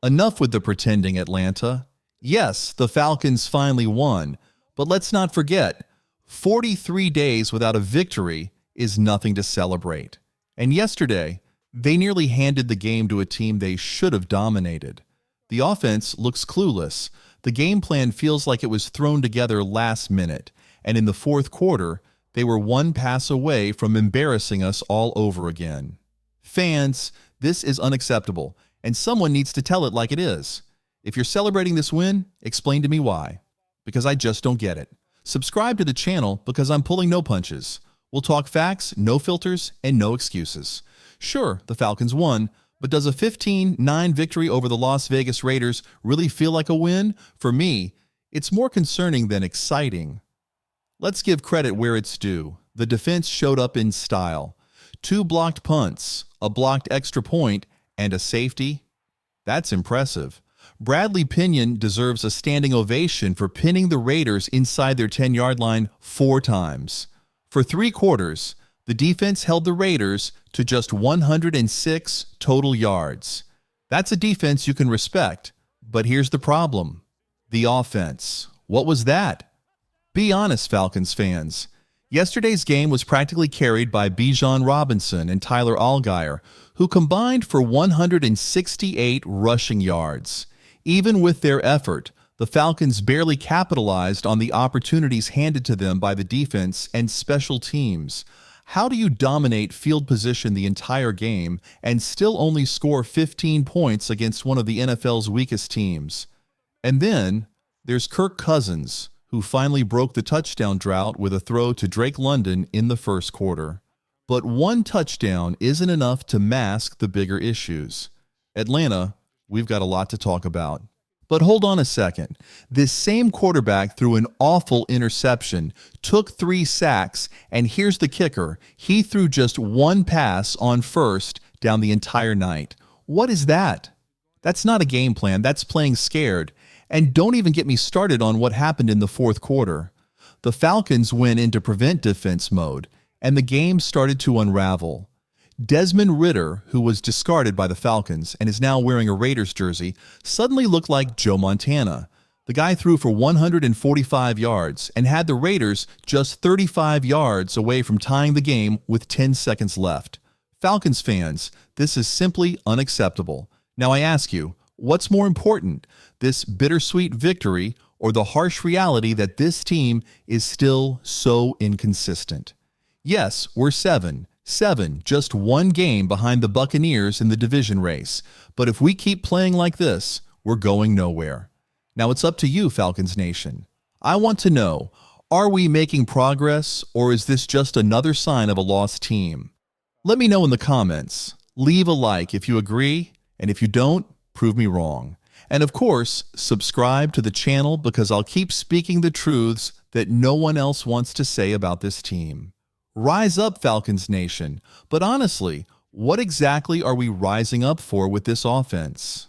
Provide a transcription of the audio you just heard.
Enough with the pretending, Atlanta. Yes, the Falcons finally won, but let's not forget, 43 days without a victory is nothing to celebrate. And yesterday, they nearly handed the game to a team they should have dominated. The offense looks clueless. The game plan feels like it was thrown together last minute, and in the fourth quarter, they were one pass away from embarrassing us all over again. Fans, this is unacceptable, and someone needs to tell it like it is. If you're celebrating this win, explain to me why. Because I just don't get it. Subscribe to the channel because I'm pulling no punches. We'll talk facts, no filters, and no excuses. Sure, the Falcons won, but does a 15-9 victory over the Las Vegas Raiders really feel like a win? For me, it's more concerning than exciting. Let's give credit where it's due. The defense showed up in style. 2 blocked punts, a blocked extra point, and a safety. That's impressive. Bradley Pinion deserves a standing ovation for pinning the Raiders inside their 10-yard line 4 times. For 3 quarters, the defense held the Raiders to just 106 total yards. That's a defense you can respect, but here's the problem. The offense. What was that? Be honest, Falcons fans. Yesterday's game was practically carried by Bijan Robinson and Tyler Allgeier, who combined for 168 rushing yards. Even with their effort, the Falcons barely capitalized on the opportunities handed to them by the defense and special teams. How do you dominate field position the entire game and still only score 15 points against one of the NFL's weakest teams? And then there's Kirk Cousins, who finally broke the touchdown drought with a throw to Drake London in the first quarter. But one touchdown isn't enough to mask the bigger issues. Atlanta, we've got a lot to talk about. But hold on a second. This same quarterback threw an awful interception, took 3 sacks, and here's the kicker. He threw just 1 pass on first down the entire night. What is that? That's not a game plan. That's playing scared. And don't even get me started on what happened in the fourth quarter. The Falcons went into prevent defense mode, and the game started to unravel. Desmond Ridder, who was discarded by the Falcons and is now wearing a Raiders jersey, suddenly looked like Joe Montana. The guy threw for 145 yards and had the Raiders just 35 yards away from tying the game with 10 seconds left. Falcons fans, this is simply unacceptable. Now I ask you, what's more important, this bittersweet victory or the harsh reality that this team is still so inconsistent? Yes, we're 7, just one game behind the Buccaneers in the division race. But if we keep playing like this, we're going nowhere. Now it's up to you, Falcons Nation. I want to know, are we making progress, or is this just another sign of a lost team? Let me know in the comments. Leave a like if you agree, and if you don't, prove me wrong. And of course, subscribe to the channel because I'll keep speaking the truths that no one else wants to say about this team. Rise up, Falcons Nation. But honestly, what exactly are we rising up for with this offense?